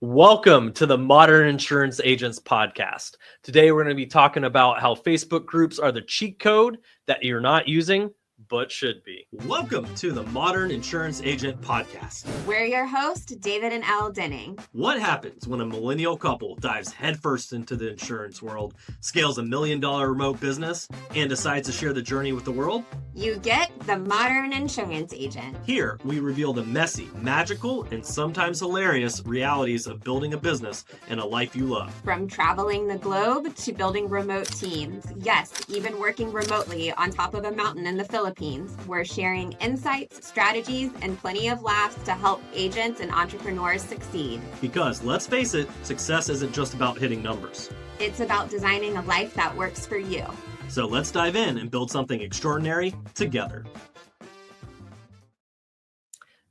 Welcome to the Modern Insurance Agents Podcast. Today, we're going to be talking about how Facebook groups are the cheat code that you're not using, but should be. Welcome to the Modern Insurance Agent Podcast. We're your host, David and Elle Denning. What happens when a millennial couple dives headfirst into the insurance world, scales $1 million remote business, and decides to share the journey with the world? You get the Modern Insurance Agent. Here, we reveal the messy, magical, and sometimes hilarious realities of building a business and a life you love. From traveling the globe to building remote teams. Yes, even working remotely on top of a mountain in the Philippines. We're sharing insights, strategies, and plenty of laughs to help agents and entrepreneurs succeed. Because let's face it, success isn't just about hitting numbers. It's about designing a life that works for you. So let's dive in and build something extraordinary together.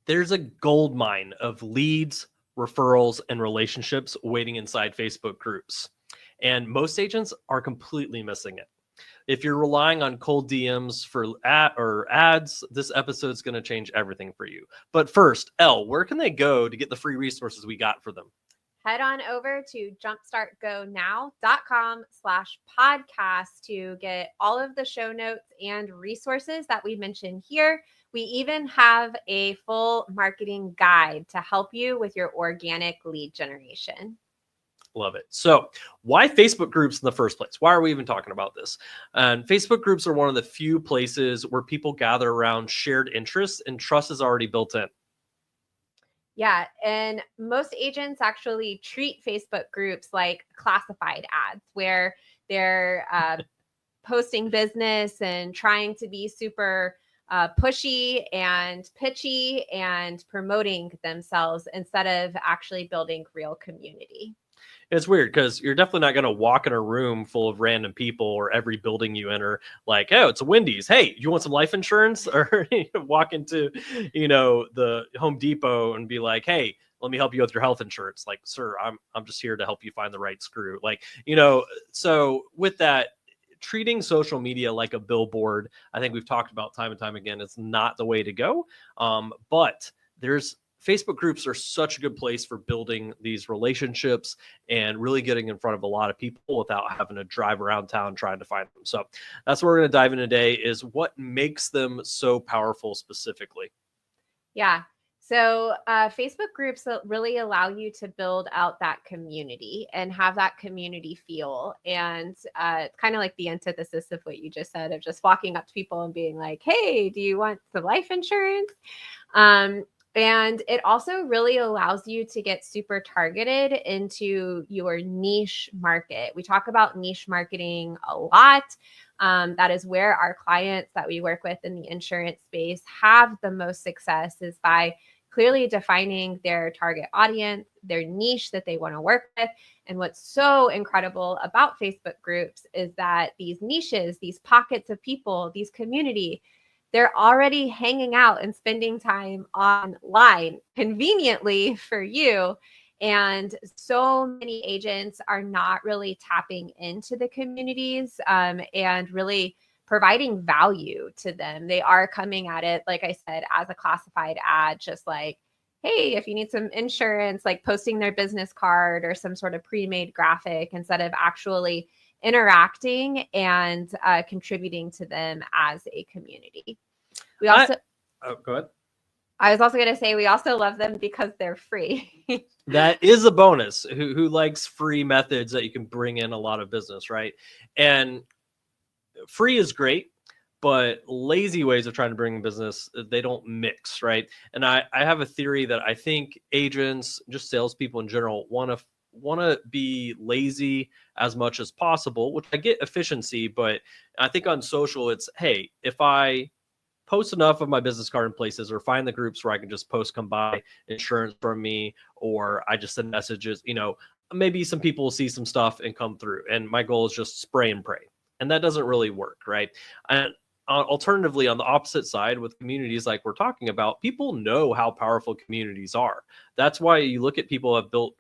There's a gold mine of leads, referrals, and relationships waiting inside Facebook groups. And most agents are completely missing it. If you're relying on cold DMs for ads, this episode's going to change everything for you. But first, Elle, where can they go to get the free resources we got for them? Head on over to jumpstartgonow.com/podcast to get all of the show notes and resources that we mentioned here. We even have a full marketing guide to help you with your organic lead generation. Love it. So why Facebook groups in the first place? Why are we even talking about this? And Facebook groups are one of the few places where people gather around shared interests and trust is already built in. Yeah, and most agents actually treat Facebook groups like classified ads where they're posting business and trying to be super pushy and pitchy and promoting themselves instead of actually building real community. It's weird because you're definitely not going to walk in a room full of random people or every building you enter like, oh, it's a Wendy's. Hey, you want some life insurance? Or walk into, the Home Depot and be like, hey, let me help you with your health insurance. Like, sir, I'm just here to help you find the right screw. So with that, treating social media like a billboard, I think we've talked about time and time again, it's not the way to go. But Facebook groups are such a good place for building these relationships and really getting in front of a lot of people without having to drive around town trying to find them. So that's what we're going to dive in today is what makes them so powerful specifically. Yeah. So Facebook groups really allow you to build out that community and have that community feel. And it's kind of like the antithesis of what you just said of just walking up to people and being like, hey, do you want some life insurance? And it also really allows you to get super targeted into your niche market. We talk about niche marketing a lot. That is where our clients that we work with in the insurance space have the most success is by clearly defining their target audience, their niche that they want to work with. And what's so incredible about Facebook groups is that these niches, these pockets of people, these community, they're already hanging out and spending time online conveniently for you. And so many agents are not really tapping into the communities and really providing value to them. They are coming at it, like I said, as a classified ad, just like, hey, if you need some insurance, like posting their business card or some sort of pre-made graphic instead of actually interacting and contributing to them as a community. We also go ahead. I was also going to say we also love them because they're free. That is a bonus. Who likes free methods that you can bring in a lot of business, right? And free is great, but lazy ways of trying to bring in business, they don't mix, right? And I have a theory that I think agents, just salespeople in general, want to be lazy as much as possible, which I get efficiency, but I think on social, it's, hey, if I post enough of my business card in places or find the groups where I can just post, come buy insurance from me, or I just send messages, maybe some people will see some stuff and come through. And my goal is just spray and pray. And that doesn't really work, right? And alternatively, on the opposite side with communities like we're talking about, people know how powerful communities are. That's why you look at people who have built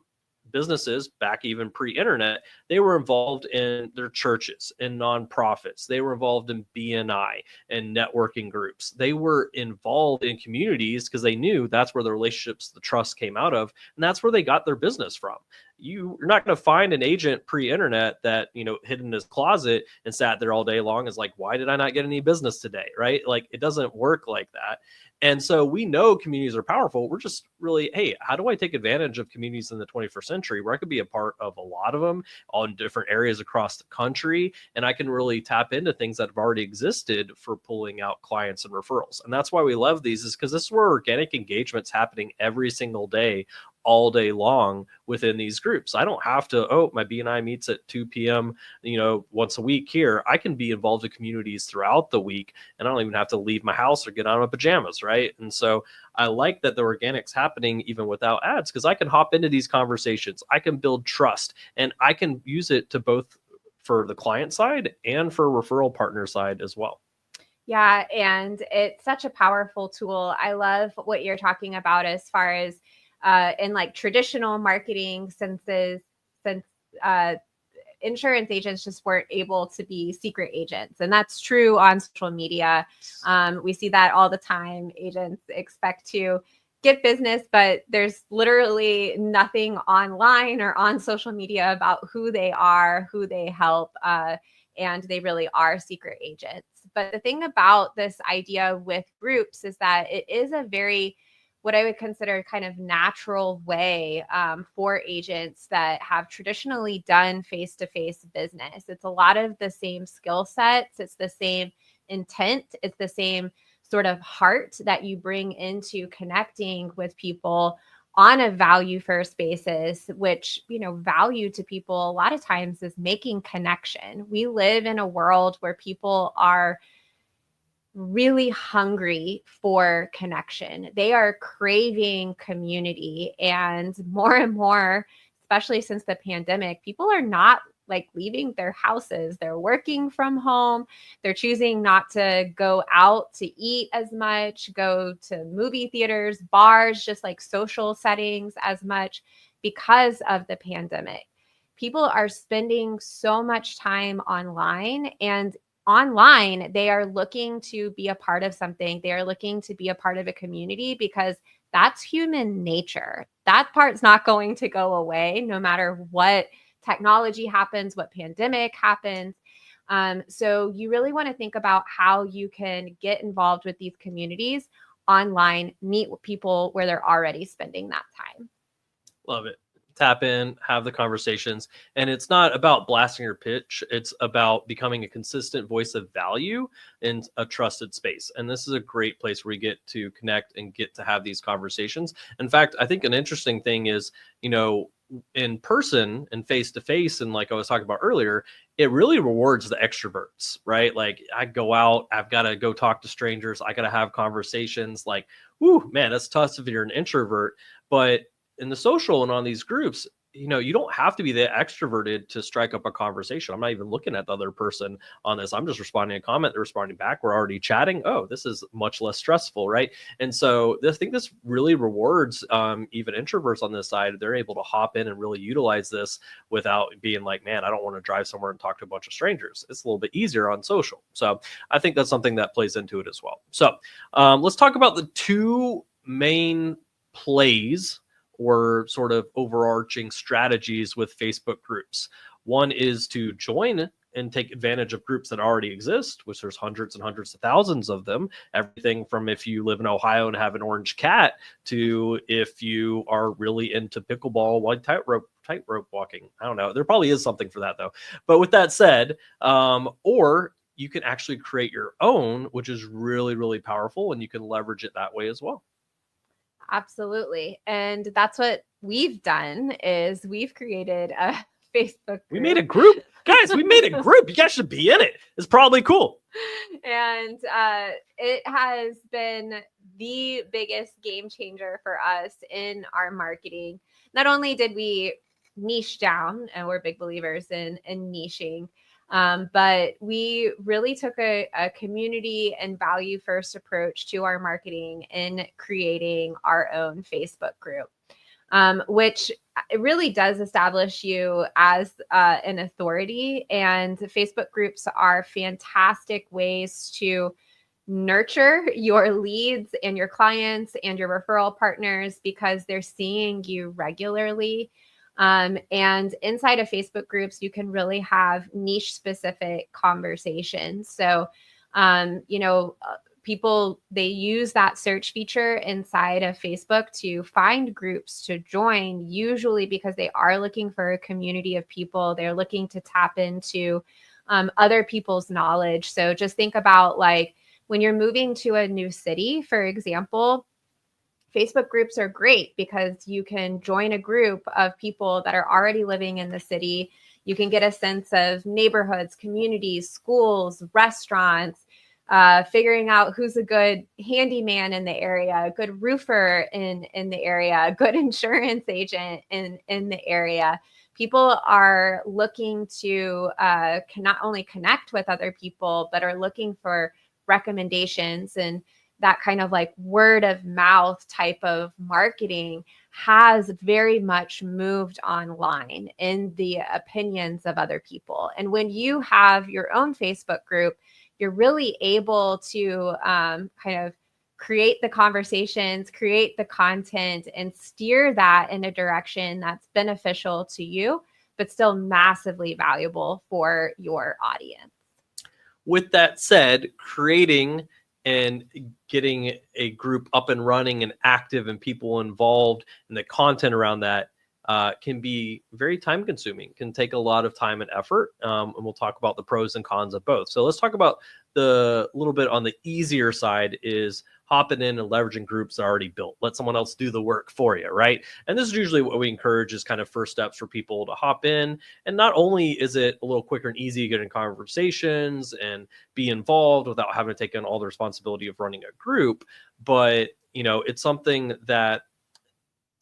businesses back even pre-internet, they were involved in their churches and nonprofits. They were involved in BNI and networking groups. They were involved in communities because they knew that's where the relationships, the trust came out of, and that's where they got their business from. You're not going to find an agent pre-internet that, hid in his closet and sat there all day long is like, why did I not get any business today? Right? Like, it doesn't work like that. And so we know communities are powerful. We're just really, hey, how do I take advantage of communities in the 21st century where I could be a part of a lot of them all in different areas across the country? And I can really tap into things that have already existed for pulling out clients and referrals. And that's why we love these, is because this is where organic engagement's happening every single day, all day long within these groups. I don't have to, my BNI meets at 2 p.m., once a week here. I can be involved in communities throughout the week, and I don't even have to leave my house or get out of my pajamas, right? And so I like that the organic's happening even without ads, because I can hop into these conversations. I can build trust, and I can use it to both for the client side and for referral partner side as well. Yeah, and it's such a powerful tool. I love what you're talking about as far as in like traditional marketing since insurance agents just weren't able to be secret agents. And that's true on social media. We see that all the time. Agents expect to get business, but there's literally nothing online or on social media about who they are, who they help, and they really are secret agents. But the thing about this idea with groups is that it is a very, what I would consider kind of natural way for agents that have traditionally done face-to-face business. It's a lot of the same skill sets. It's the same intent. It's the same sort of heart that you bring into connecting with people on a value first basis, which, value to people a lot of times is making connection. We live in a world where people are really hungry for connection. They are craving community, and more, especially since the pandemic, people are not like leaving their houses. They're working from home. They're choosing not to go out to eat as much, go to movie theaters, bars, just like social settings as much because of the pandemic. People are spending so much time online, and online, they are looking to be a part of something. They are looking to be a part of a community because that's human nature. That part's not going to go away no matter what technology happens, what pandemic happens. So you really want to think about how you can get involved with these communities online, meet people where they're already spending that time. Love it. Tap in, have the conversations. And it's not about blasting your pitch. It's about becoming a consistent voice of value in a trusted space. And this is a great place where we get to connect and get to have these conversations. In fact, I think an interesting thing is, in person and face to face, and like I was talking about earlier, it really rewards the extroverts, right? Like, I go out, I've got to go talk to strangers, I got to have conversations. Like, whoo, man, that's tough if you're an introvert. But in the social and on these groups, you don't have to be that extroverted to strike up a conversation. I'm not even looking at the other person on this. I'm just responding to a comment. They're responding back. We're already chatting. Oh, this is much less stressful, right? And so I think this really rewards even introverts on this side. They're able to hop in and really utilize this without being like, man, I don't want to drive somewhere and talk to a bunch of strangers. It's a little bit easier on social. So I think that's something that plays into it as well. So let's talk about the two main plays or sort of overarching strategies with Facebook groups. One is to join and take advantage of groups that already exist, which there's hundreds and hundreds of thousands of them. Everything from if you live in Ohio and have an orange cat to if you are really into pickleball, like tightrope walking. I don't know. There probably is something for that though. But with that said, or you can actually create your own, which is really, really powerful, and you can leverage it that way as well. Absolutely. And that's what we've done is we've created a Facebook group. We made a group. Guys, we made a group. You guys should be in it. It's probably cool. And it has been the biggest game changer for us in our marketing. Not only did we niche down, and we're big believers in niching, but we really took a community and value first approach to our marketing in creating our own Facebook group. which it really does establish you as an authority. And Facebook groups are fantastic ways to nurture your leads and your clients and your referral partners because they're seeing you regularly. And inside of Facebook groups, you can really have niche specific conversations. So, people, they use that search feature inside of Facebook to find groups to join, usually because they are looking for a community of people. They're looking to tap into other people's knowledge. So just think about like when you're moving to a new city, for example, Facebook groups are great because you can join a group of people that are already living in the city. You can get a sense of neighborhoods, communities, schools, restaurants, figuring out who's a good handyman in the area, a good roofer in the area, a good insurance agent in the area. People are looking to can not only connect with other people, but are looking for recommendations, and that kind of like word of mouth type of marketing has very much moved online in the opinions of other people. And when you have your own Facebook group, you're really able to kind of create the conversations, create the content, and steer that in a direction that's beneficial to you, but still massively valuable for your audience. With that said, creating and getting a group up and running and active and people involved and the content around that can be very time consuming, can take a lot of time and effort. And we'll talk about the pros and cons of both. So let's talk about the little bit on the easier side is hopping in and leveraging groups already built. Let someone else do the work for you, right? And this is usually what we encourage is kind of first steps for people to hop in. And not only is it a little quicker and easy to get in conversations and be involved without having to take on all the responsibility of running a group, but it's something that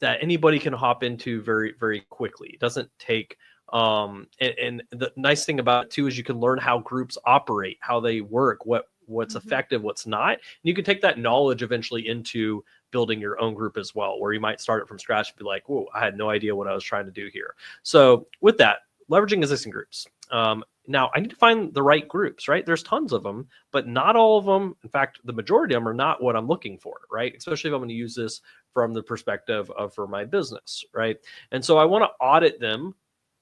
anybody can hop into very, very quickly. It doesn't take and the nice thing about it too is you can learn how groups operate, how they work, what's effective, what's not. And you can take that knowledge eventually into building your own group as well, where you might start it from scratch and be like, whoa, I had no idea what I was trying to do here. So with that, leveraging existing groups. Now I need to find the right groups, right? There's tons of them, but not all of them. In fact, the majority of them are not what I'm looking for, right? Especially if I'm going to use this from the perspective of for my business, right? And so I want to audit them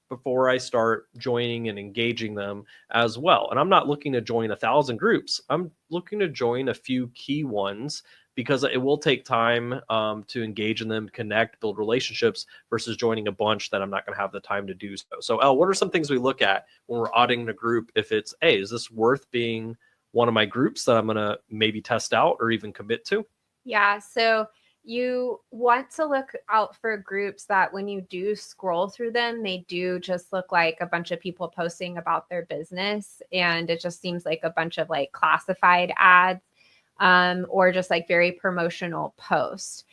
before I start joining and engaging them as well. And I'm not looking to join 1,000 groups. I'm looking to join a few key ones because it will take time to engage in them, connect, build relationships versus joining a bunch that I'm not going to have the time to do so. So, Elle, what are some things we look at when we're auditing a group? If it's, hey, is this worth being one of my groups that I'm going to maybe test out or even commit to? Yeah. So you want to look out for groups that when you do scroll through them, they do just look like a bunch of people posting about their business. And it just seems like a bunch of like classified ads or just like very promotional posts.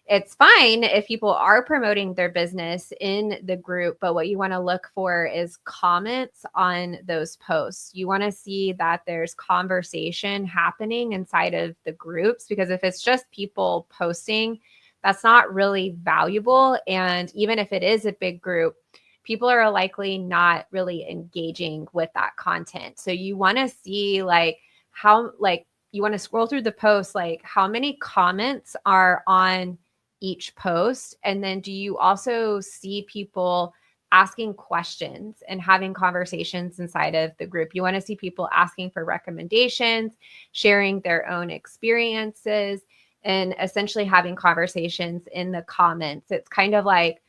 It's fine if people are promoting their business in the group, but what you want to look for is comments on those posts. You want to see that there's conversation happening inside of the groups, because if it's just people posting, that's not really valuable. And even if it is a big group, people are likely not really engaging with that content. So you want to see like how, like, you want to scroll through the posts, like how many comments are on each post. And then do you also see people asking questions and having conversations inside of the group? You want to see people asking for recommendations, sharing their own experiences, and essentially having conversations in the comments. It's kind of like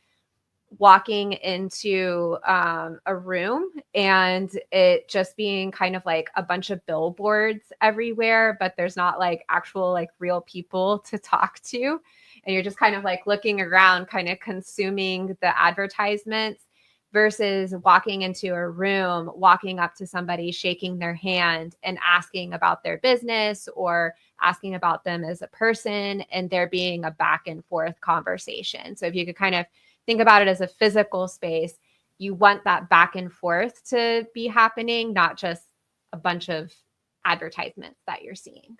walking into a room and it just being kind of like a bunch of billboards everywhere, but there's not like actual like real people to talk to. And you're just kind of like looking around, kind of consuming the advertisements, versus walking into a room, walking up to somebody, shaking their hand and asking about their business or asking about them as a person, and there being a back and forth conversation. So if you could kind of think about it as a physical space, you want that back and forth to be happening, not just a bunch of advertisements that you're seeing.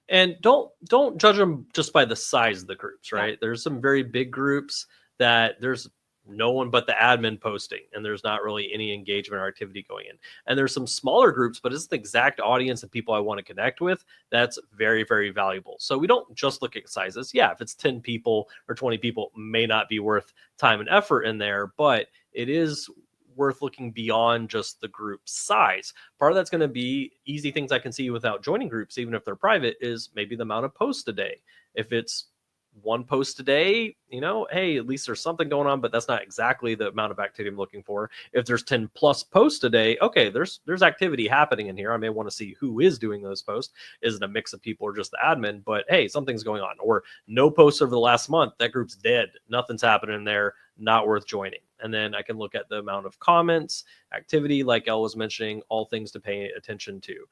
And don't judge them just by the size of the groups, right? Yeah. There's some very big groups that there's no one but the admin posting and there's not really any engagement or activity going in. And there's some smaller groups, but it's the exact audience of people I want to connect with. That's very, very valuable. So we don't just look at sizes. Yeah, if it's 10 people or 20 people, may not be worth time and effort in there, but it is worth looking beyond just the group size. Part of that's going to be easy things I can see without joining groups, even if they're private, is maybe the amount of posts a day. If it's one post a day, hey, at least there's something going on, but that's not exactly the amount of activity I'm looking for. If there's 10 plus posts a day, okay, there's activity happening in here. I may want to see who is doing those posts. Is it a mix of people or just the admin? But hey, something's going on. Or no posts over the last month, that group's dead. Nothing's happening there, not worth joining. And then I can look at the amount of comments, activity, like Elle was mentioning, all things to pay attention to.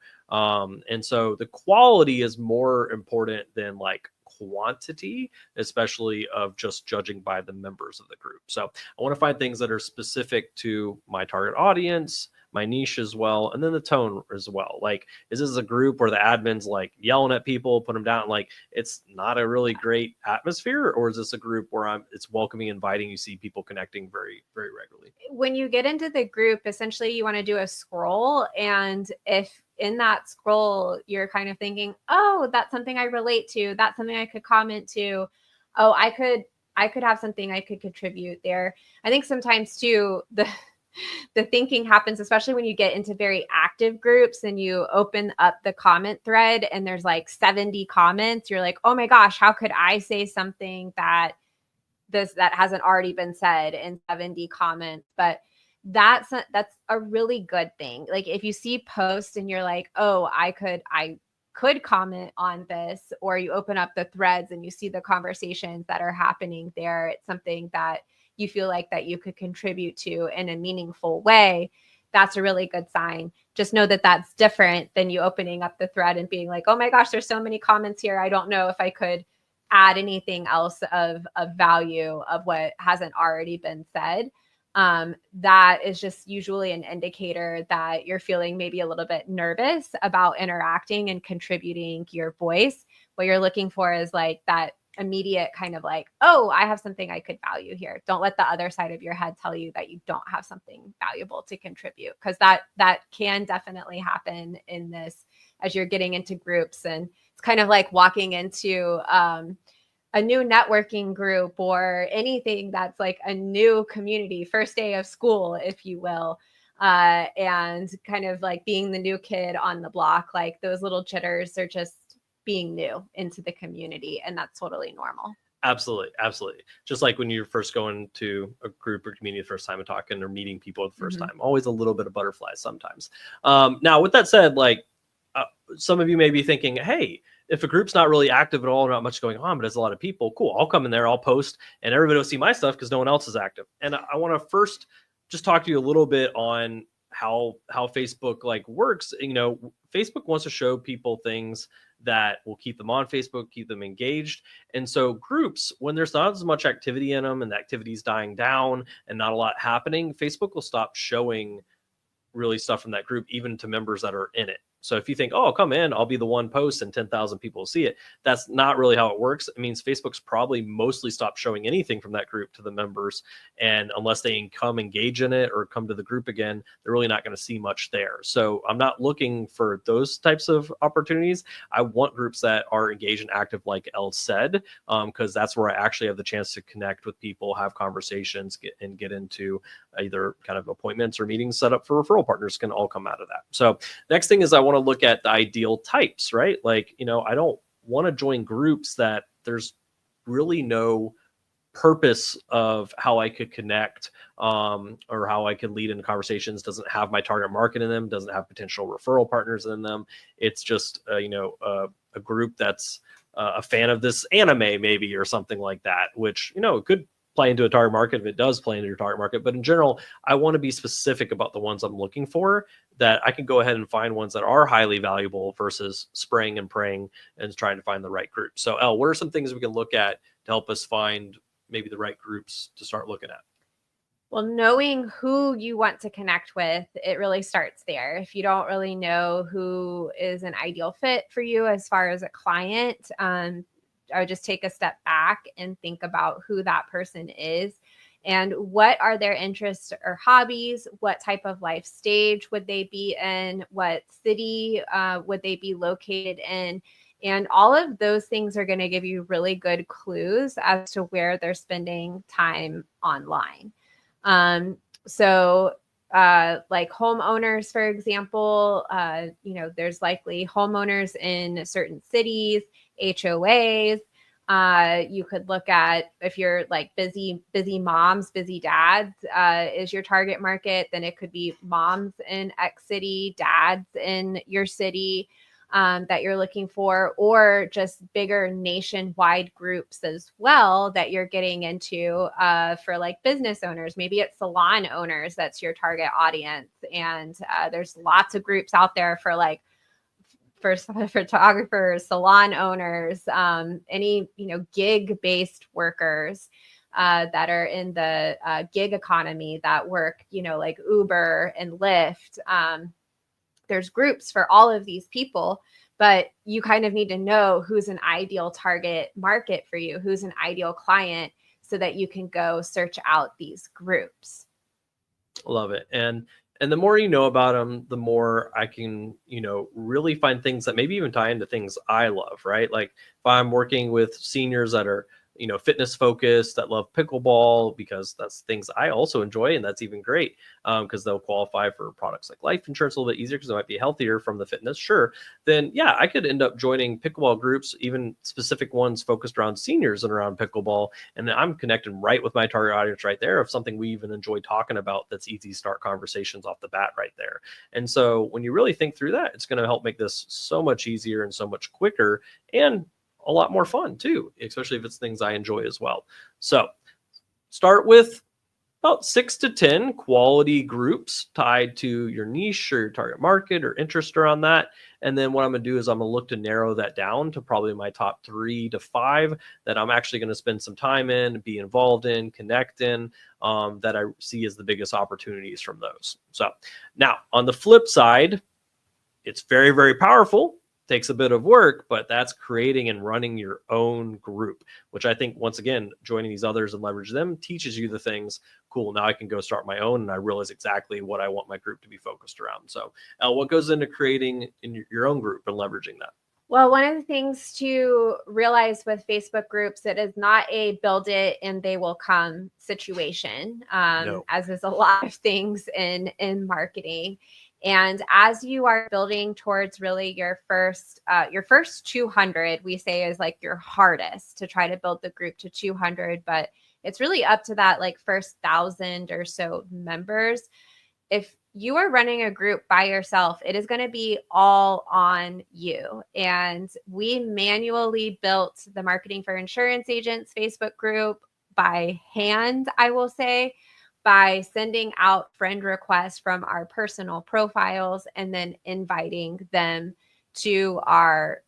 And so the quality is more important than like quantity, especially of just judging by the members of the group. So I want to find things that are specific to my target audience, my niche as well, and then the tone as well. Like, is this a group where the admin's like yelling at people, put them down, like it's not a really great atmosphere? Or is this a group where it's welcoming, inviting, you see people connecting very, very regularly? When you get into the group, essentially you want to do a scroll, and if in that scroll you're kind of thinking, oh, that's something I relate to, that's something I could comment to, oh, I could have something I could contribute there. I think sometimes too, the thinking happens, especially when you get into very active groups and you open up the comment thread and there's like 70 comments. You're like, oh my gosh, how could I say something that hasn't already been said in 70 comments? But that's a really good thing. Like if you see posts and you're like, oh, I could comment on this, or you open up the threads and you see the conversations that are happening there, it's something that you feel like that you could contribute to in a meaningful way, that's a really good sign. Just know that that's different than you opening up the thread and being like, oh my gosh, there's so many comments here. I don't know if I could add anything else of value of what hasn't already been said. That is just usually an indicator that you're feeling maybe a little bit nervous about interacting and contributing your voice. What you're looking for is like that immediate kind of like, oh, I have something I could value here. Don't let the other side of your head tell you that you don't have something valuable to contribute, because that can definitely happen in this as you're getting into groups. And it's kind of like walking into a new networking group or anything that's like a new community, first day of school, if you will, and kind of like being the new kid on the block. Like those little jitters are just being new into the community, and that's totally normal. Absolutely. Absolutely. Just like when you're first going to a group or community the first time and talking or meeting people the first time, always a little bit of butterflies sometimes. Now, with that said, like some of you may be thinking, hey, if a group's not really active at all, not much going on, but there's a lot of people, cool, I'll come in there, I'll post, and everybody will see my stuff because no one else is active. And I want to first just talk to you a little bit on how Facebook like works. Facebook wants to show people things that will keep them on Facebook, keep them engaged. And so groups, when there's not as much activity in them and the activity is dying down and not a lot happening, Facebook will stop showing really stuff from that group, even to members that are in it. So if you think, oh, I'll come in, I'll be the one post and 10,000 people will see it. That's not really how it works. It means Facebook's probably mostly stopped showing anything from that group to the members. And unless they come engage in it or come to the group again, they're really not going to see much there. So I'm not looking for those types of opportunities. I want groups that are engaged and active, like Elle said, because that's where I actually have the chance to connect with people, have conversations, get into either kind of appointments or meetings set up for referral partners can all come out of that. So next thing is I want to look at the ideal types, right? Like, I don't want to join groups that there's really no purpose of how I could connect or how I could lead into conversations, doesn't have my target market in them, doesn't have potential referral partners in them. It's just, a group that's a fan of this anime maybe or something like that, which, it could play into a target market if it does play into your target market. But in general, I want to be specific about the ones I'm looking for, that I can go ahead and find ones that are highly valuable versus spraying and praying and trying to find the right group. So Elle, what are some things we can look at to help us find maybe the right groups to start looking at? Well, knowing who you want to connect with, it really starts there. If you don't really know who is an ideal fit for you as far as a client, would just take a step back and think about who that person is and what are their interests or hobbies, what type of life stage would they be in, what city would they be located in. And all of those things are going to give you really good clues as to where they're spending time online. So like homeowners, for example, there's likely homeowners in certain cities, HOAs. You could look at, if you're like busy moms, busy dads is your target market, then it could be moms in X city, dads in your city that you're looking for, or just bigger nationwide groups as well that you're getting into for like business owners. Maybe it's salon owners that's your target audience. And there's lots of groups out there for like for photographers, salon owners, any, gig-based workers that are in the gig economy that work, like Uber and Lyft. There's groups for all of these people, but you kind of need to know who's an ideal target market for you, who's an ideal client, so that you can go search out these groups. Love it. And the more you know about them, the more I can, really find things that maybe even tie into things I love, right? Like if I'm working with seniors that are, fitness focused, that love pickleball, because that's things I also enjoy. And that's even great because they'll qualify for products like life insurance a little bit easier because they might be healthier from the fitness. Sure. Then, yeah, I could end up joining pickleball groups, even specific ones focused around seniors and around pickleball. And I'm connecting right with my target audience right there of something we even enjoy talking about. That's easy to start conversations off the bat right there. And so when you really think through that, it's going to help make this so much easier and so much quicker and a lot more fun too, especially if it's things I enjoy as well. So start with about 6 to 10 quality groups tied to your niche or your target market or interest around that. And then what I'm going to do is I'm going to look to narrow that down to probably my top 3 to 5 that I'm actually going to spend some time in, be involved in, connect in, that I see as the biggest opportunities from those. So now on the flip side, it's very, very powerful. Takes a bit of work, but that's creating and running your own group, which I think, once again, joining these others and leverage them teaches you the things. Cool. Now I can go start my own and I realize exactly what I want my group to be focused around. So Elle, what goes into creating in your own group and leveraging that? Well, one of the things to realize with Facebook groups, it is not a build it and they will come situation, No. as is a lot of things in marketing. And as you are building towards really your first 200, we say is like your hardest to try to build the group to 200, but it's really up to that like first 1,000 or so members. If you are running a group by yourself, it is going to be all on you. And we manually built the Marketing for Insurance Agents Facebook group by hand, I will say, by sending out friend requests from our personal profiles and then inviting them to our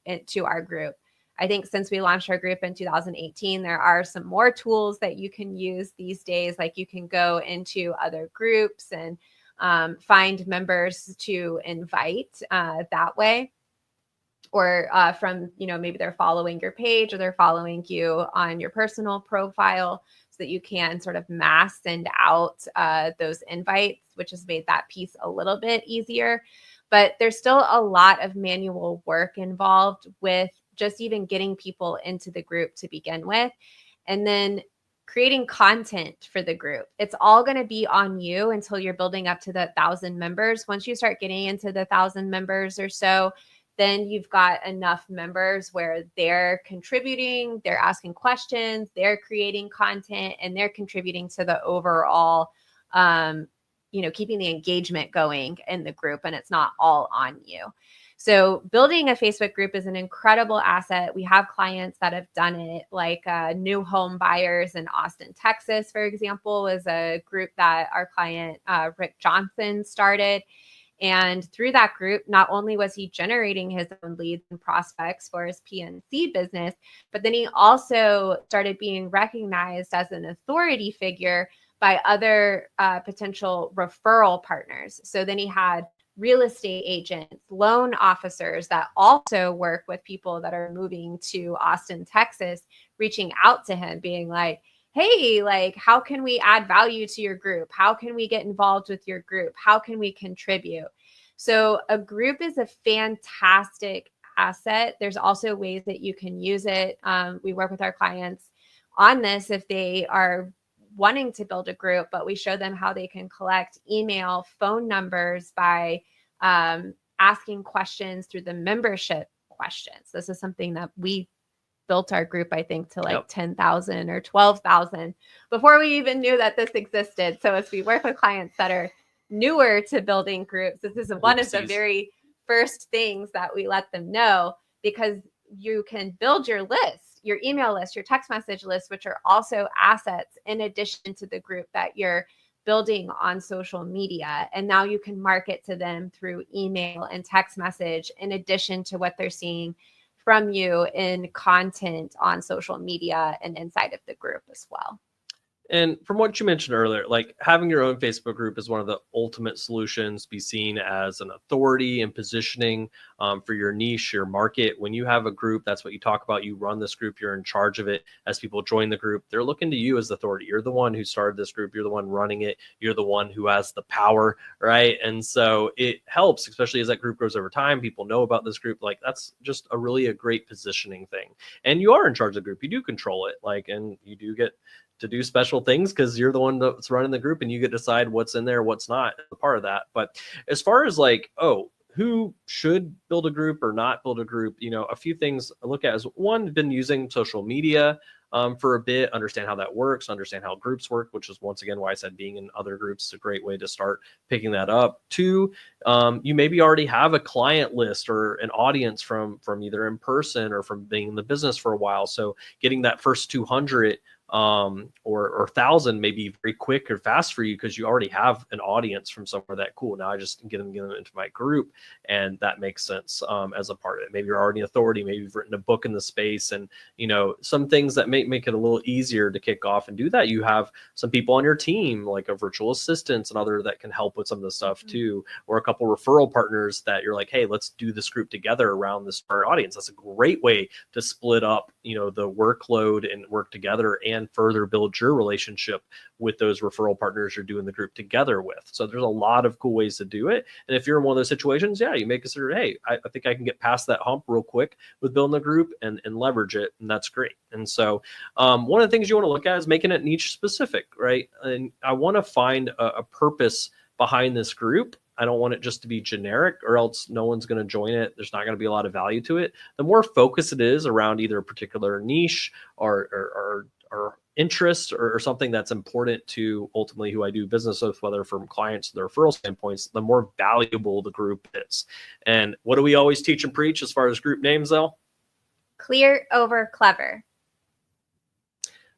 group. I think since we launched our group in 2018, there are some more tools that you can use these days. Like you can go into other groups and find members to invite that way. Or from, maybe they're following your page or they're following you on your personal profile, that you can sort of mass send out those invites, which has made that piece a little bit easier. But there's still a lot of manual work involved with just even getting people into the group to begin with. And then creating content for the group. It's all going to be on you until you're building up to the 1,000 members. Once you start getting into the 1,000 members or so, then you've got enough members where they're contributing, they're asking questions, they're creating content, and they're contributing to the overall, keeping the engagement going in the group, and it's not all on you. So building a Facebook group is an incredible asset. We have clients that have done it, like New Home Buyers in Austin, Texas, for example, is a group that our client, Rick Johnson, started. And through that group, not only was he generating his own leads and prospects for his PNC business, but then he also started being recognized as an authority figure by other potential referral partners. So then he had real estate agents, loan officers that also work with people that are moving to Austin, Texas, reaching out to him, being like, hey, like, how can we add value to your group? How can we get involved with your group? How can we contribute? So a group is a fantastic asset. There's also ways that you can use it. We work with our clients on this if they are wanting to build a group, but we show them how they can collect email, phone numbers by asking questions through the membership questions. This is something that we built our group, I think, to like 10,000 or 12,000 before we even knew that this existed. So as we work with clients that are newer to building groups, this is one of the very first things that we let them know, because you can build your list, your email list, your text message list, which are also assets in addition to the group that you're building on social media. And now you can market to them through email and text message in addition to what they're seeing from you in content on social media and inside of the group as well. And from what you mentioned earlier, like having your own Facebook group is one of the ultimate solutions, be seen as an authority and positioning for your niche, your market. When you have a group, that's what you talk about. You run this group, you're in charge of it. As people join the group, they're looking to you as the authority. You're the one who started this group. You're the one running it. You're the one who has the power, right? And so it helps, especially as that group grows over time. People know about this group. Like that's just a great positioning thing. And you are in charge of the group. You do control it, like, and you do get to do special things because you're the one that's running the group and you get to decide what's in there, what's not a part of that. But as far as like, who should build a group or not build a group, a few things I look at is one, been using social media for a bit, understand how that works, understand how groups work, which is once again why I said being in other groups is a great way to start picking that up. Two, you maybe already have a client list or an audience from either in person or from being in the business for a while. So getting that first 200 or 1,000 may be very quick or fast for you because you already have an audience from somewhere that cool. Now I just get them into my group, and that makes sense as a part of it. Maybe you're already an authority. Maybe you've written a book in the space, and some things that make it a little easier to kick off and do that. You have some people on your team, like a virtual assistants and other that can help with some of the stuff too, or a couple referral partners that you're like, hey, let's do this group together around this current audience. That's a great way to split up, the workload and work together and further build your relationship with those referral partners you're doing the group together with. So there's a lot of cool ways to do it. And if you're in one of those situations, you may consider, hey, I think I can get past that hump real quick with building a group and leverage it. And that's great. And so one of the things you want to look at is making it niche specific, right? And I want to find a purpose behind this group. I don't want it just to be generic, or else no one's going to join it. There's not going to be a lot of value to it. The more focused it is around either a particular niche or interest or something that's important to ultimately who I do business with, whether from clients or referral standpoints, the more valuable the group is. And what do we always teach and preach as far as group names, though? Clear over clever.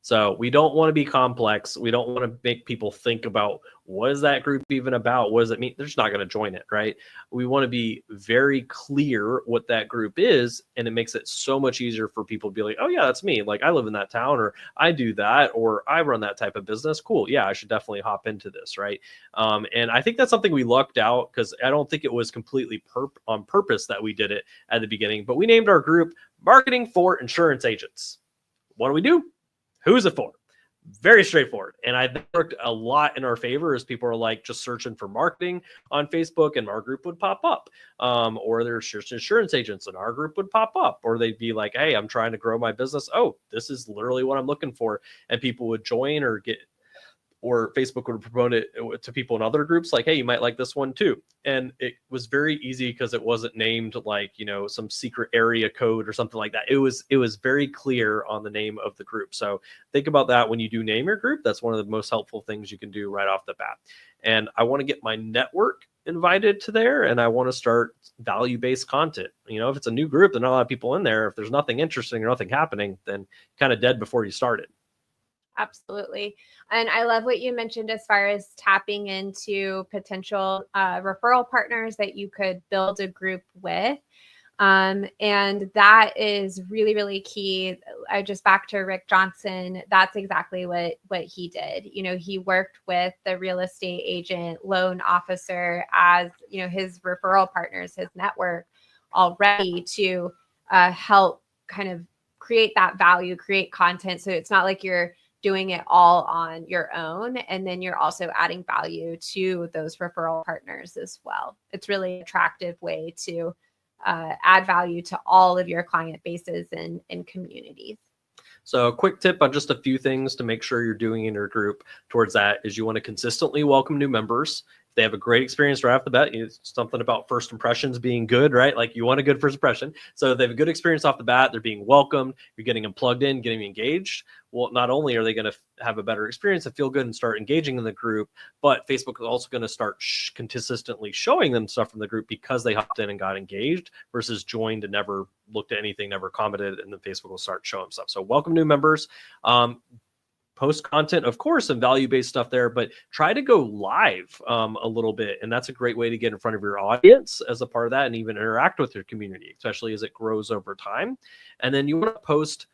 So we don't want to be complex. We don't want to make people think about what is that group even about? What does it mean? They're just not going to join it, right? We want to be very clear what that group is, and it makes it so much easier for people to be like, oh yeah, that's me. Like I live in that town, or I do that, or I run that type of business. Cool. Yeah, I should definitely hop into this, right? And I think that's something we lucked out because I don't think it was completely on purpose that we did it at the beginning, but we named our group Marketing for Insurance Agents. What do we do? Who's it for? Very straightforward. And I think it worked a lot in our favor as people are like just searching for marketing on Facebook and our group would pop up. Or there's just insurance agents and our group would pop up. Or they'd be like, hey, I'm trying to grow my business. Oh, this is literally what I'm looking for. And people would join or Facebook would promote it to people in other groups like, hey, you might like this one too. And it was very easy because it wasn't named like, some secret area code or something like that. It was very clear on the name of the group. So think about that when you do name your group. That's one of the most helpful things you can do right off the bat. And I want to get my network invited to there, and I want to start value-based content. If it's a new group, there's not a lot of people in there. If there's nothing interesting or nothing happening, then kind of dead before you started. Absolutely. And I love what you mentioned as far as tapping into potential referral partners that you could build a group with. And that is really, really key. I just back to Rick Johnson. That's exactly what he did. You know, he worked with the real estate agent, loan officer as, you know, his referral partners, his network already to help kind of create that value, create content. So it's not like you're doing it all on your own. And then you're also adding value to those referral partners as well. It's really an attractive way to add value to all of your client bases and communities. So a quick tip on just a few things to make sure you're doing in your group towards that is you want to consistently welcome new members. If they have a great experience right off the bat, it's something about first impressions being good, right? Like you want a good first impression. So if they have a good experience off the bat, they're being welcomed, you're getting them plugged in, getting them engaged. Well, not only are they going to have a better experience and feel good and start engaging in the group, but Facebook is also going to start consistently showing them stuff from the group because they hopped in and got engaged versus joined and never looked at anything, never commented, and then Facebook will start showing stuff. So welcome new members. Post content, of course, and value-based stuff there, but try to go live a little bit. And that's a great way to get in front of your audience as a part of that and even interact with your community, especially as it grows over time. And then you want to post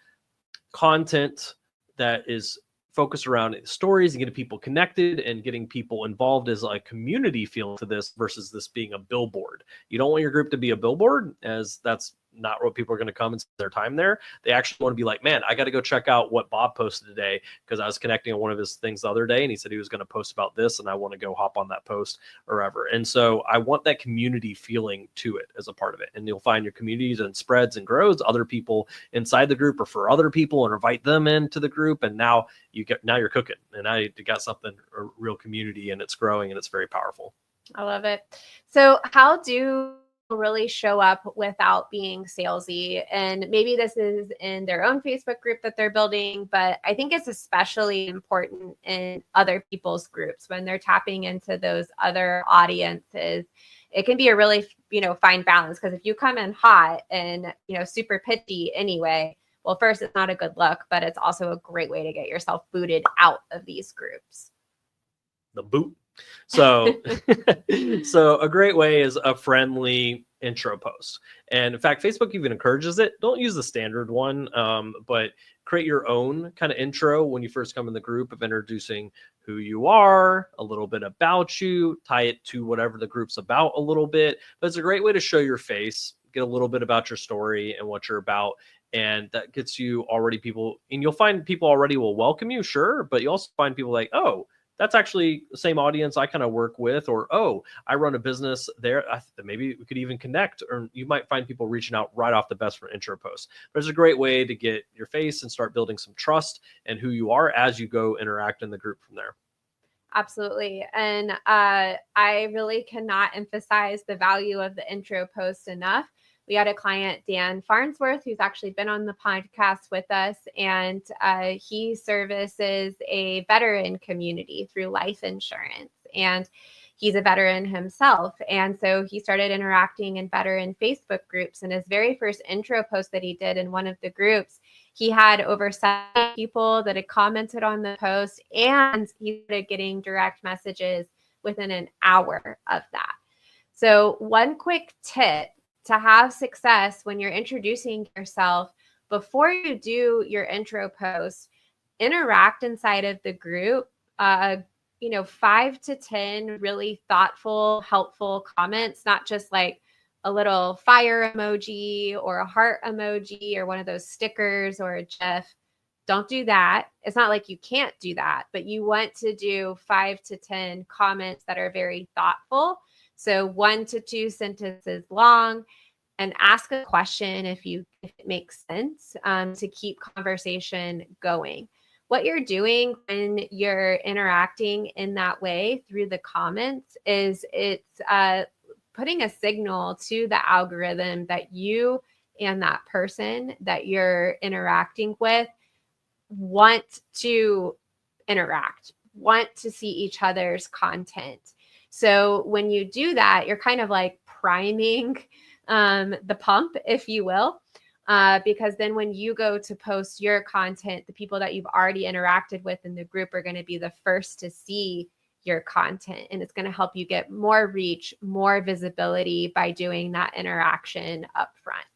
content that is focused around stories and getting people connected and getting people involved as a community feel to this versus this being a billboard. You don't want your group to be a billboard, as that's not what people are going to come and spend their time there. They actually want to be like, man, I got to go check out what Bob posted today because I was connecting on one of his things the other day and he said he was going to post about this and I want to go hop on that post or ever. And so I want that community feeling to it as a part of it. And you'll find your communities and spreads and grows other people inside the group or for other people and invite them into the group. And now you're cooking and now you got something, a real community, and it's growing and it's very powerful. I love it. So how do really show up without being salesy? And maybe this is in their own Facebook group that they're building, but I think it's especially important in other people's groups when they're tapping into those other audiences. It can be a really, fine balance, because if you come in hot and, super pitchy anyway, well, first, it's not a good look, but it's also a great way to get yourself booted out of these groups. The boot. So, so a great way is a friendly intro post. And in fact, Facebook even encourages it. Don't use the standard one, but create your own kind of intro when you first come in the group of introducing who you are, a little bit about you, tie it to whatever the group's about a little bit. But it's a great way to show your face, get a little bit about your story and what you're about. And that gets you already people, and you'll find people already will welcome you, sure, but you also find people like, oh, that's actually the same audience I kind of work with, or, oh, I run a business there. Maybe we could even connect, or you might find people reaching out right off the bat for intro posts. But it's a great way to get your face and start building some trust and who you are as you go interact in the group from there. Absolutely. And I really cannot emphasize the value of the intro post enough. We had a client, Dan Farnsworth, who's actually been on the podcast with us, and he services a veteran community through life insurance. And he's a veteran himself. And so he started interacting in veteran Facebook groups. And his very first intro post that he did in one of the groups, he had over 70 people that had commented on the post, and he started getting direct messages within an hour of that. So one quick tip to have success when you're introducing yourself, before you do your intro post, interact inside of the group, 5 to 10 really thoughtful, helpful comments, not just like a little fire emoji or a heart emoji or one of those stickers or a GIF. Don't do that. It's not like you can't do that, but you want to do 5 to 10 comments that are very thoughtful. So 1 to 2 sentences long, and ask a question if it makes sense, to keep conversation going. What you're doing when you're interacting in that way through the comments is it's putting a signal to the algorithm that you and that person that you're interacting with want to interact, want to see each other's content. So when you do that, you're kind of like priming the pump, if you will, because then when you go to post your content, the people that you've already interacted with in the group are going to be the first to see your content. And it's going to help you get more reach, more visibility by doing that interaction up front.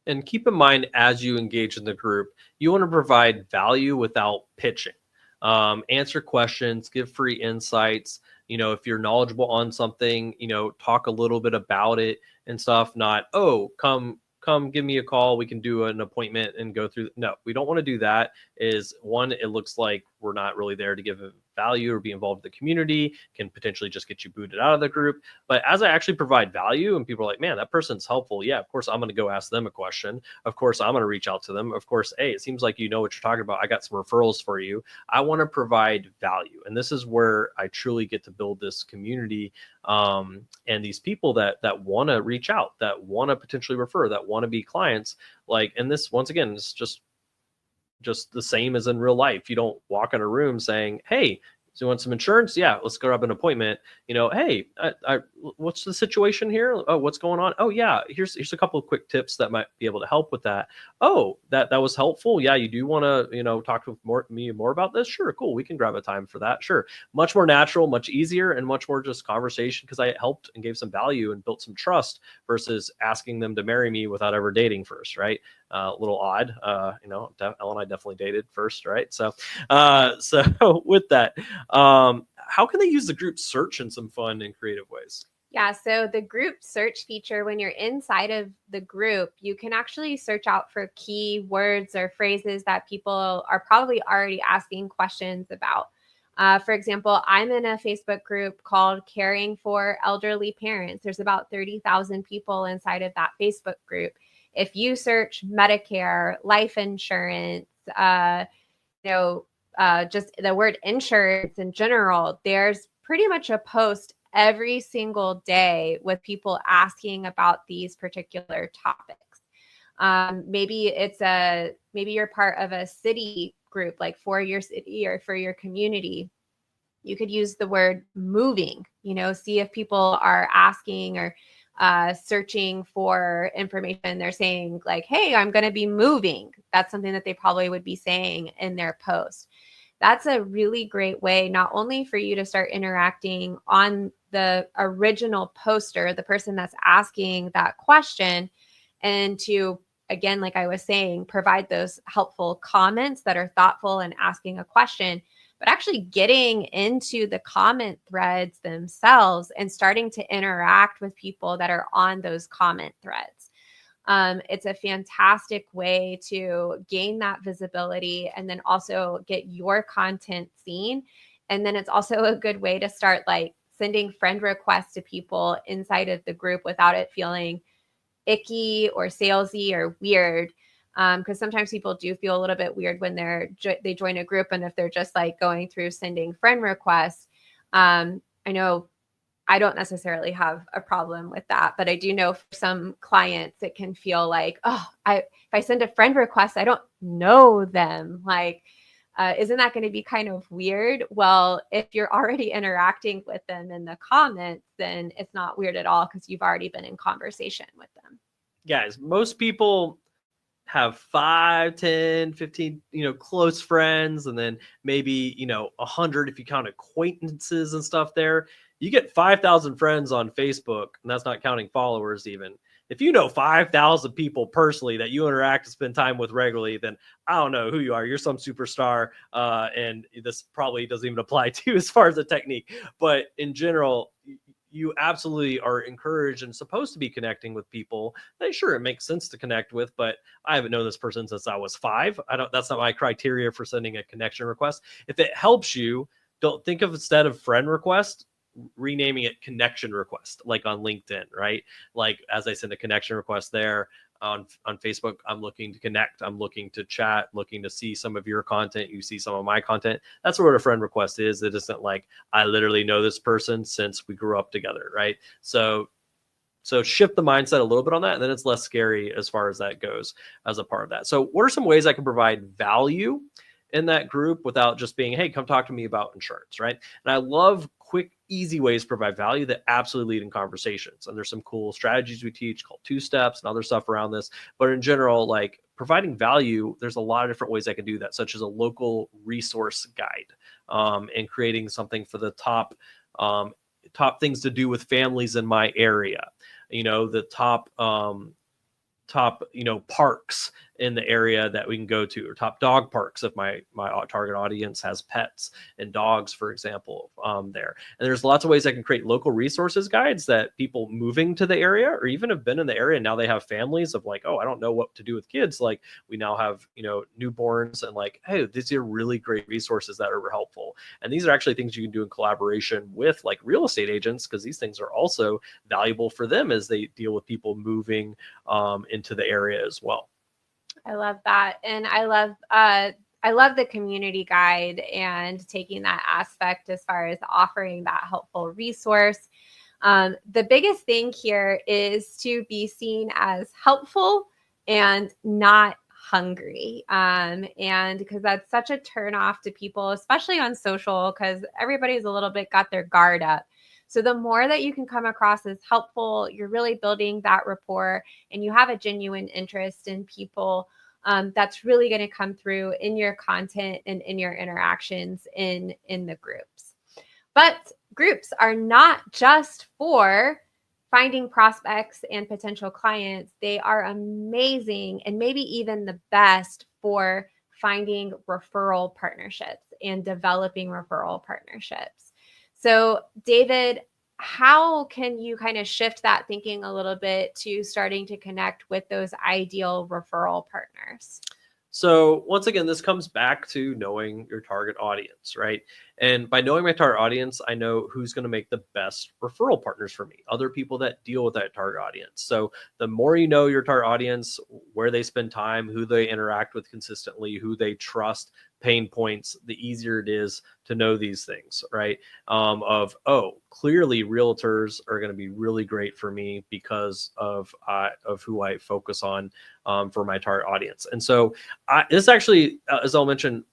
And keep in mind, as you engage in the group, you want to provide value without pitching. Answer questions, give free insights. If you're knowledgeable on something, talk a little bit about it and stuff. Not, oh, come give me a call. We can do an appointment and go through. No, we don't want to do that. Is one, it looks like we're not really there to give value or be involved in the community, can potentially just get you booted out of the group. But as I actually provide value and people are like, man, that person's helpful. Yeah, of course, I'm going to go ask them a question. Of course, I'm going to reach out to them. Of course, hey, it seems like you know what you're talking about. I got some referrals for you. I want to provide value. And this is where I truly get to build this community and these people that want to reach out, that want to potentially refer, that want to be clients. And this, once again, is just the same as in real life. You don't walk in a room saying, hey, so you want some insurance? Yeah, let's go grab an appointment. Hey, what's the situation here? Oh, what's going on? Oh yeah, here's a couple of quick tips that might be able to help with that. Oh, that was helpful. Yeah, you do want to talk to me more about this? Sure, cool. We can grab a time for that. Sure, much more natural, much easier, and much more just conversation because I helped and gave some value and built some trust versus asking them to marry me without ever dating first, right? A little odd. Elle and I definitely dated first, right? So with that. How can they use the group search in some fun and creative ways? Yeah, so the group search feature, when you're inside of the group, you can actually search out for keywords or phrases that people are probably already asking questions about. For example, I'm in a Facebook group called Caring for Elderly Parents. There's about 30,000 people inside of that Facebook group. If you search Medicare, life insurance, just the word insurance in general, there's pretty much a post every single day with people asking about these particular topics. Maybe you're part of a city group, like for your city or for your community. You could use the word moving, see if people are asking or searching for information. They're saying like, hey, I'm going to be moving. That's something that they probably would be saying in their post. That's a really great way, not only for you to start interacting on the original poster, the person that's asking that question, and to, again, like I was saying, provide those helpful comments that are thoughtful and asking a question, but actually getting into the comment threads themselves and starting to interact with people that are on those comment threads. It's a fantastic way to gain that visibility and then also get your content seen. And then it's also a good way to start sending friend requests to people inside of the group without it feeling icky or salesy or weird. Because sometimes people do feel a little bit weird when they join a group, and if they're just going through sending friend requests. I know I don't necessarily have a problem with that, but I do know for some clients it can feel like, if I send a friend request, I don't know them. Isn't that going to be kind of weird? Well, if you're already interacting with them in the comments, then it's not weird at all because you've already been in conversation with them. Guys, most people have 5, 10, 15, close friends, and then maybe, 100 if you count acquaintances and stuff there. You get 5,000 friends on Facebook, and that's not counting followers even. If you know 5,000 people personally that you interact and spend time with regularly, then I don't know who you are. You're some superstar, and this probably doesn't even apply to you as far as the technique. But in general, you absolutely are encouraged and supposed to be connecting with people that, sure, it makes sense to connect with, but I haven't known this person since I was 5. That's not my criteria for sending a connection request. If it helps you, don't think of, instead of friend request, renaming it connection request, like on LinkedIn, right? As I send a connection request there on Facebook, I'm looking to connect, I'm looking to chat, looking to see some of your content, you see some of my content. That's what a friend request is. It isn't like I literally know this person since we grew up together, right? So shift the mindset a little bit on that, and then it's less scary as far as that goes as a part of that. So what are some ways I can provide value in that group without just being, hey, come talk to me about insurance, right? And I love quick, easy ways to provide value that absolutely lead in conversations. And there's some cool strategies we teach called 2-steps and other stuff around this. But in general, like providing value, there's a lot of different ways I can do that, such as a local resource guide, and creating something for the top things to do with families in my area. The top parks in the area that we can go to, or top dog parks if my target audience has pets and dogs, for example, there. And there's lots of ways I can create local resources guides that people moving to the area, or even have been in the area and now they have families of like, oh, I don't know what to do with kids. Like we now have, newborns, and like, hey, these are really great resources that are helpful. And these are actually things you can do in collaboration with like real estate agents, because these things are also valuable for them as they deal with people moving into the area as well. I love that. And I love the community guide and taking that aspect as far as offering that helpful resource. The biggest thing here is to be seen as helpful and not hungry. And because that's such a turn off to people, especially on social, because everybody's a little bit got their guard up. So the more that you can come across as helpful, you're really building that rapport, and you have a genuine interest in people, that's really going to come through in your content and in your interactions in the groups. But groups are not just for finding prospects and potential clients. They are amazing, and maybe even the best for finding referral partnerships and developing referral partnerships. So David, how can you kind of shift that thinking a little bit to starting to connect with those ideal referral partners? So once again, this comes back to knowing your target audience, right? And by knowing my target audience, I know who's going to make the best referral partners for me, other people that deal with that target audience. So the more you know your target audience, where they spend time, who they interact with consistently, who they trust, pain points, the easier it is to know these things, right? Clearly realtors are going to be really great for me because of who I focus on for my target audience. And so this actually, as I'll mention,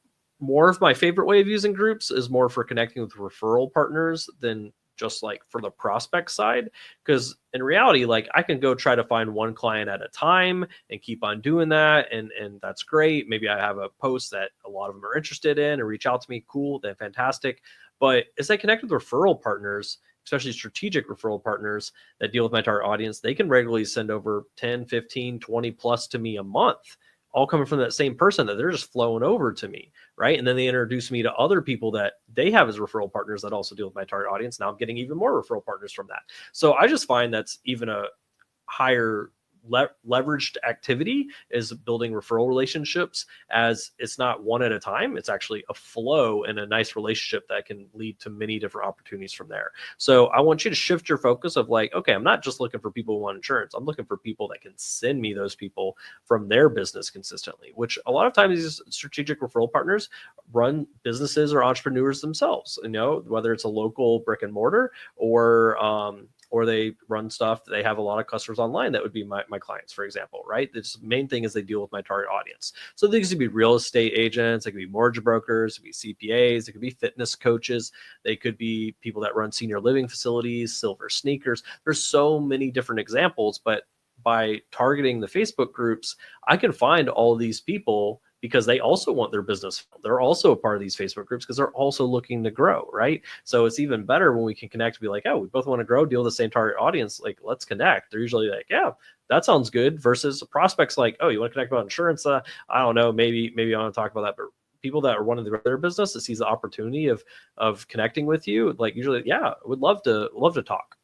more of my favorite way of using groups is more for connecting with referral partners than just like for the prospect side. Because in reality, like I can go try to find one client at a time and keep on doing that. And that's great. Maybe I have a post that a lot of them are interested in and reach out to me. Cool. Then fantastic. But as I connect with referral partners, especially strategic referral partners that deal with my target audience, they can regularly send over 10, 15, 20 plus to me a month, all coming from that same person that they're just flowing over to me, right? And then they introduce me to other people that they have as referral partners that also deal with my target audience. Now I'm getting even more referral partners from that. So I just find that's even a higher leveraged activity is building referral relationships, as it's not one at a time. It's actually a flow and a nice relationship that can lead to many different opportunities from there. So I want you to shift your focus of like, okay, I'm not just looking for people who want insurance. I'm looking for people that can send me those people from their business consistently, which a lot of times these strategic referral partners run businesses or entrepreneurs themselves, whether it's a local brick and mortar or they run stuff. They have a lot of customers online that would be my clients, for example, right? The main thing is they deal with my target audience. So these could be real estate agents, it could be mortgage brokers, it could be CPAs, it could be fitness coaches, they could be people that run senior living facilities, silver sneakers. There's so many different examples, but by targeting the Facebook groups, I can find all of these people because they also want their business. They're also a part of these Facebook groups because they're also looking to grow, right? So it's even better when we can connect to be like, oh, we both want to grow, deal with the same target audience. Like, let's connect. They're usually like, yeah, that sounds good. Versus prospects like, oh, you want to connect about insurance? I don't know. Maybe I want to talk about that. But people that are wanting to grow their business that sees the opportunity of connecting with you, like usually, yeah, would love to talk.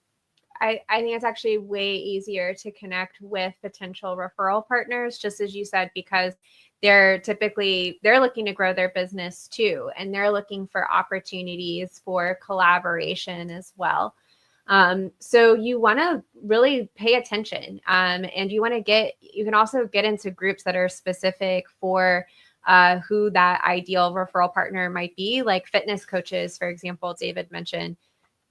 I think it's actually way easier to connect with potential referral partners, just as you said, because they're looking to grow their business too, and they're looking for opportunities for collaboration as well. So you want to really pay attention, and you can also get into groups that are specific for who that ideal referral partner might be, like fitness coaches, for example, David mentioned.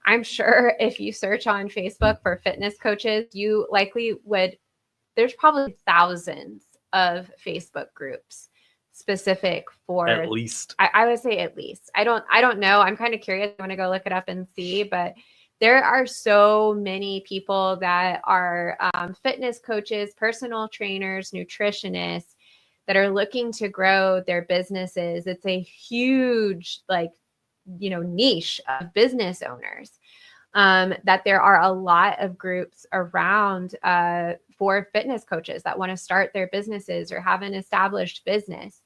I'm sure if you search on Facebook for fitness coaches, you likely there's probably thousands of Facebook groups. specific for At least. I would say at least. I don't know. I'm kind of curious. I'm gonna go look it up and see, but there are so many people that are fitness coaches, personal trainers, nutritionists that are looking to grow their businesses. It's a huge, like, niche of business owners. That there are a lot of groups around for fitness coaches that want to start their businesses or have an established business.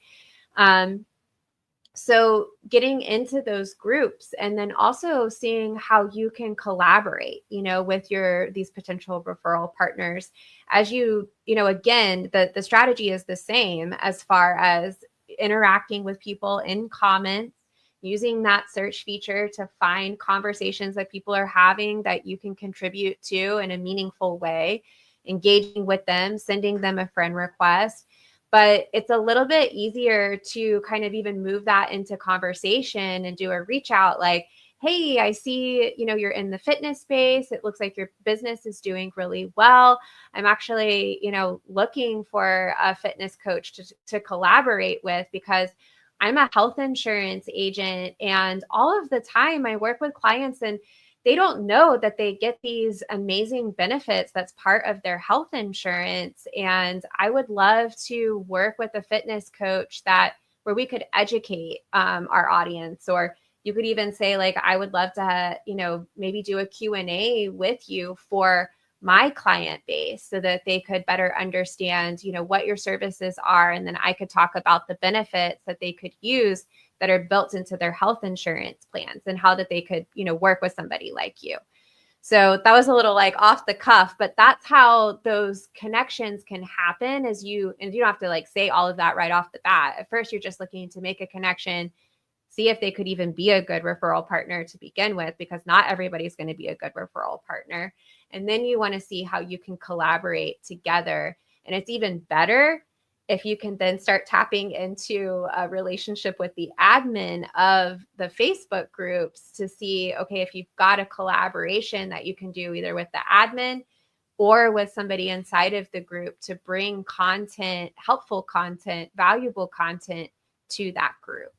So getting into those groups and then also seeing how you can collaborate, with these potential referral partners as again, the strategy is the same as far as interacting with people in comments, using that search feature to find conversations that people are having that you can contribute to in a meaningful way, engaging with them, sending them a friend request. But it's a little bit easier to kind of even move that into conversation and do a reach out like, hey, I see, you're in the fitness space. It looks like your business is doing really well. I'm actually, looking for a fitness coach to collaborate with because I'm a health insurance agent. And all of the time I work with clients and they don't know that they get these amazing benefits that's part of their health insurance. And I would love to work with a fitness coach where we could educate our audience. Or you could even say, like, I would love to, maybe do a Q&A with you for my client base so that they could better understand, what your services are. And then I could talk about the benefits that they could use that are built into their health insurance plans and how that they could, work with somebody like you. So that was a little like off the cuff, but that's how those connections can happen and you don't have to like say all of that right off the bat. At first, you're just looking to make a connection, see if they could even be a good referral partner to begin with, because not everybody's going to be a good referral partner. And then you want to see how you can collaborate together. And it's even better if you can then start tapping into a relationship with the admin of the Facebook groups to see, okay, if you've got a collaboration that you can do either with the admin or with somebody inside of the group to bring content, helpful content, valuable content to that group.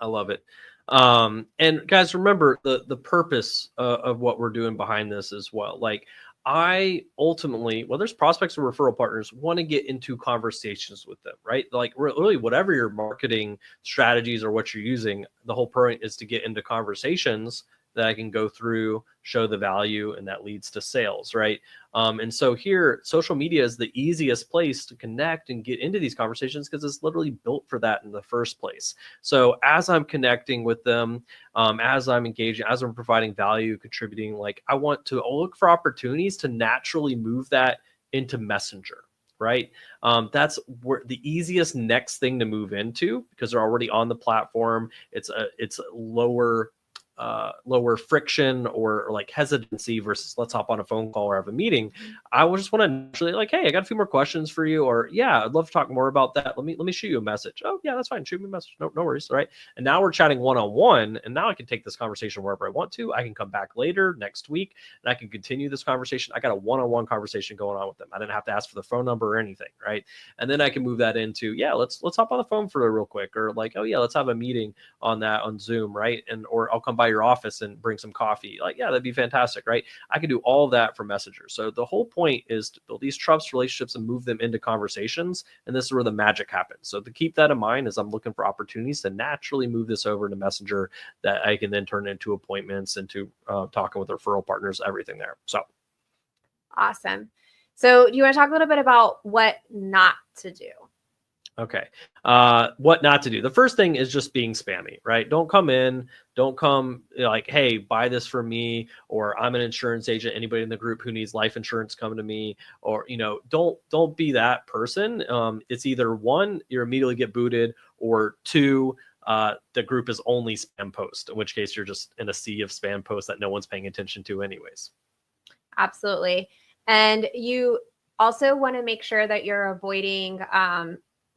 I love it. And guys, remember the purpose of what we're doing behind this as well. Like, I ultimately, well, there's prospects or referral partners want to get into conversations with them, right? Like, really, whatever your marketing strategies or what you're using, the whole point is to get into conversations that I can go through, show the value, and that leads to sales, right? And so here, social media is the easiest place to connect and get into these conversations because it's literally built for that in the first place. So as I'm connecting with them, as I'm engaging, as I'm providing value, contributing, like, I want to look for opportunities to naturally move that into Messenger. Right. That's where the easiest next thing to move into, because they're already on the platform. It's lower friction or like hesitancy versus let's hop on a phone call or have a meeting. I would just want to actually like, hey, I got a few more questions for you, or yeah, I'd love to talk more about that. Let me shoot you a message. Oh yeah, that's fine. Shoot me a message. No worries. Right. And now we're chatting one-on-one, and now I can take this conversation wherever I want to. I can come back later next week and I can continue this conversation. I got a one-on-one conversation going on with them. I didn't have to ask for the phone number or anything. Right. And then I can move that into, yeah, let's hop on the phone for a real quick, or like, oh yeah, let's have a meeting on that on Zoom. Right. And, or I'll come by your office and bring some coffee. Like, yeah, that'd be fantastic, right? I can do all of that from Messenger. So the whole point is to build these trust relationships and move them into conversations. And this is where the magic happens. So to keep that in mind as I'm looking for opportunities to naturally move this over to Messenger that I can then turn into appointments, into talking with referral partners, everything there. So awesome. So do you want to talk a little bit about what not to do? Okay. What not to do. The first thing is just being spammy, right? Don't come like, hey, buy this for me, or I'm an insurance agent. Anybody in the group who needs life insurance, come to me. Or, don't be that person. It's either one, you immediately get booted, or two, the group is only spam post, in which case you're just in a sea of spam posts that no one's paying attention to anyways. Absolutely. And you also want to make sure that you're avoiding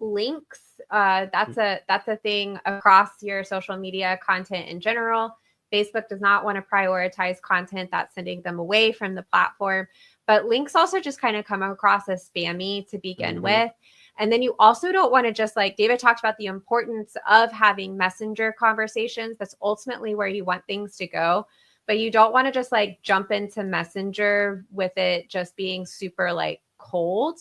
links. That's a thing across your social media content in general. Facebook does not want to prioritize content that's sending them away from the platform, but links also just kind of come across as spammy to begin with. And then you also don't want to just, like David talked about, the importance of having messenger conversations. That's ultimately where you want things to go. But you don't want to just like jump into Messenger with it just being super like cold.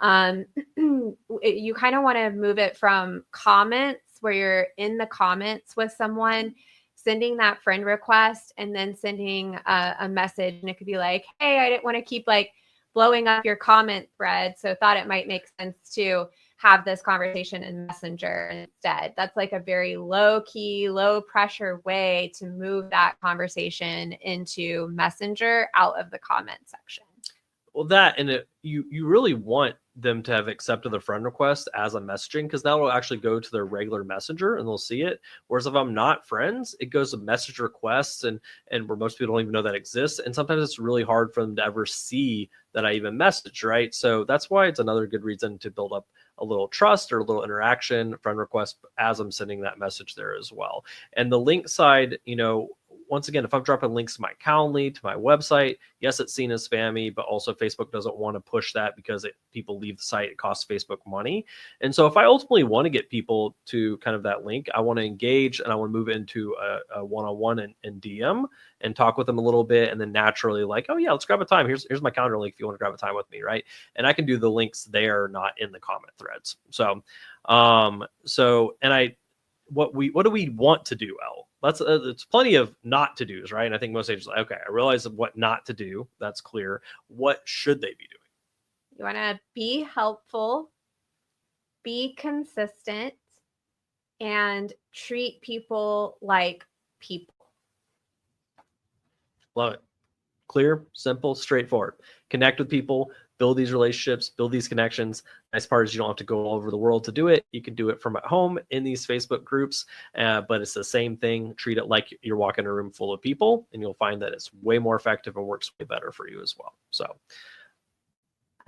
You kind of want to move it from comments, where you're in the comments with someone, sending that friend request, and then sending a message. And it could be like, hey, I didn't want to keep like blowing up your comment thread, so thought it might make sense to have this conversation in Messenger instead. That's like a very low key, low pressure way to move that conversation into Messenger out of the comment section. Well, that, and you really want them to have accepted the friend request as a messaging, because that will actually go to their regular messenger and they'll see it. Whereas if I'm not friends, it goes to message requests, and where most people don't even know that exists. And sometimes it's really hard for them to ever see that I even message, right? So that's why it's another good reason to build up a little trust or a little interaction, friend request, as I'm sending that message there as well. And the link side, once again, if I'm dropping links to my Calendly, to my website, yes, it's seen as spammy, but also Facebook doesn't want to push that because people leave the site. It costs Facebook money. And so if I ultimately want to get people to kind of that link, I want to engage and I want to move into a one-on-one and DM and talk with them a little bit. And then naturally like, oh yeah, let's grab a time. Here's my calendar link if you want to grab a time with me, right? And I can do the links there, not in the comment threads. So, what do we want to do, Elle? It's plenty of not to do's, right? And I think most agents are like, okay, I realize what not to do. That's clear. What should they be doing? You want to be helpful, be consistent, and treat people like people. Love it. Clear, simple, straightforward. Connect with people, build these relationships, build these connections. Nice part is you don't have to go all over the world to do it. You can do it from at home in these Facebook groups, but it's the same thing. Treat it like you're walking a room full of people, and you'll find that it's way more effective and works way better for you as well. So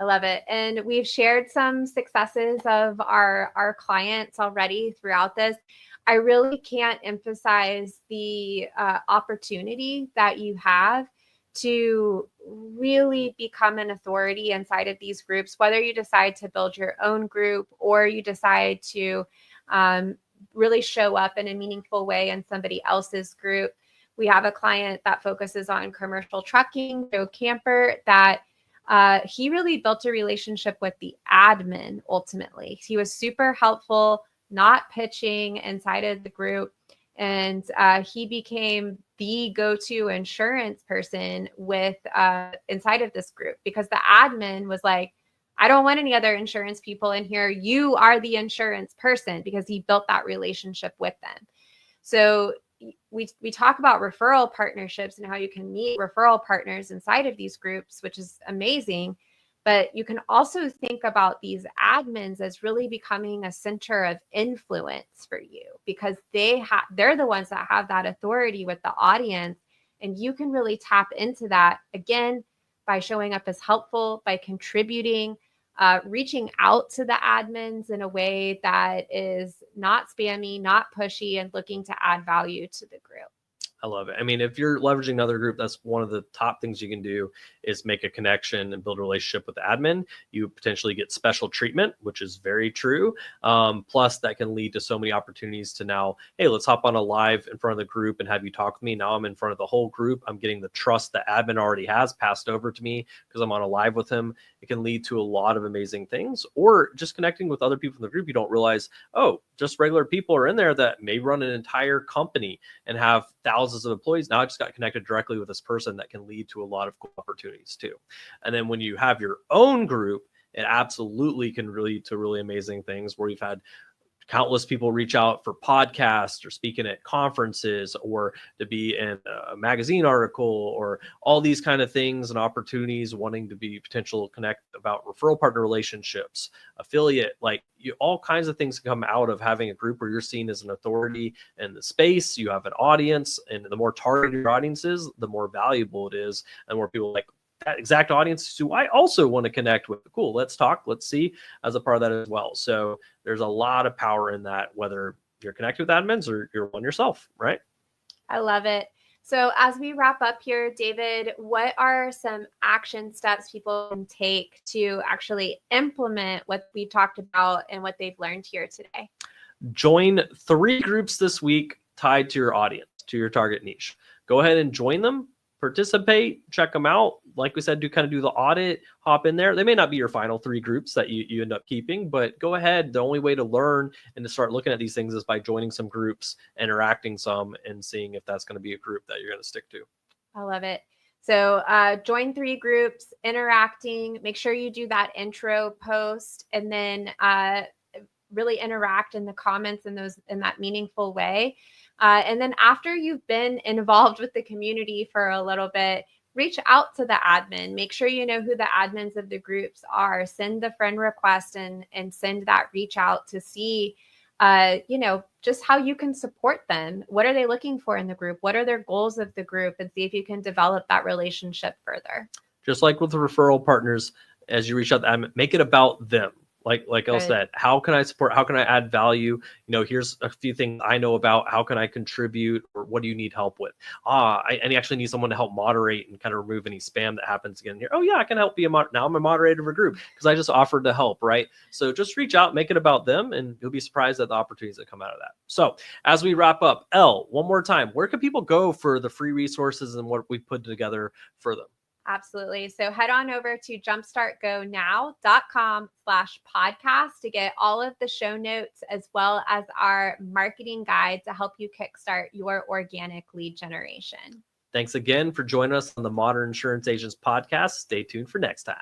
I love it. And we've shared some successes of our clients already throughout this. I really can't emphasize the opportunity that you have to really become an authority inside of these groups, whether you decide to build your own group or you decide to really show up in a meaningful way in somebody else's group. We have a client that focuses on commercial trucking, Joe Camper, that he really built a relationship with the admin ultimately. He was super helpful, not pitching inside of the group. And he became the go-to insurance person with inside of this group, because the admin was like, I don't want any other insurance people in here. You are the insurance person, because he built that relationship with them. So we talk about referral partnerships and how you can meet referral partners inside of these groups, which is amazing. But you can also think about these admins as really becoming a center of influence for you, because they're the ones that have that authority with the audience. And you can really tap into that, again, by showing up as helpful, by contributing, reaching out to the admins in a way that is not spammy, not pushy, and looking to add value to the group. I love it. I mean, if you're leveraging another group, that's one of the top things you can do is make a connection and build a relationship with the admin. You potentially get special treatment, which is very true. Plus, that can lead to so many opportunities to now, hey, let's hop on a live in front of the group and have you talk with me. Now I'm in front of the whole group. I'm getting the trust the admin already has passed over to me because I'm on a live with him. It can lead to a lot of amazing things, or just connecting with other people in the group. You don't realize, oh, just regular people are in there that may run an entire company and have thousands of employees. Now I just got connected directly with this person that can lead to a lot of cool opportunities too. And then when you have your own group, it absolutely can lead to really amazing things, where you've had countless people reach out for podcasts or speaking at conferences or to be in a magazine article or all these kind of things and opportunities, wanting to be potential connect about referral partner relationships, affiliate, all kinds of things come out of having a group where you're seen as an authority in the space. You have an audience, and the more targeted your audience is, the more valuable it is, and more people like that exact audience who I also want to connect with. Cool, let's talk, let's see, as a part of that as well. So there's a lot of power in that, whether you're connected with admins or you're one yourself, right? I love it. So as we wrap up here, David, what are some action steps people can take to actually implement what we talked about and what they've learned here today? Join 3 groups this week tied to your audience, to your target niche. Go ahead and join them, participate, check them out. Like we said, do the audit, hop in there. They may not be your final 3 groups that you end up keeping, but go ahead. The only way to learn and to start looking at these things is by joining some groups, interacting some, and seeing if that's going to be a group that you're going to stick to. I love it. So join 3 groups, interacting, make sure you do that intro post, and then really interact in the comments in that meaningful way. And then after you've been involved with the community for a little bit, reach out to the admin. Make sure you know who the admins of the groups are. Send the friend request and send that reach out to see, just how you can support them. What are they looking for in the group? What are their goals of the group? And see if you can develop that relationship further. Just like with the referral partners, as you reach out to them, make it about them. Like Elle said, how can I support? How can I add value? Here's a few things I know about. How can I contribute? Or what do you need help with? I actually need someone to help moderate and kind of remove any spam that happens again here. Oh yeah, I can help be now I'm a moderator of a group because I just offered to help, right? So just reach out, make it about them, and you'll be surprised at the opportunities that come out of that. So as we wrap up, Elle, one more time, where can people go for the free resources and what we've put together for them? Absolutely. So head on over to jumpstartgonow.com/podcast to get all of the show notes as well as our marketing guide to help you kickstart your organic lead generation. Thanks again for joining us on the Modern Insurance Agents podcast. Stay tuned for next time.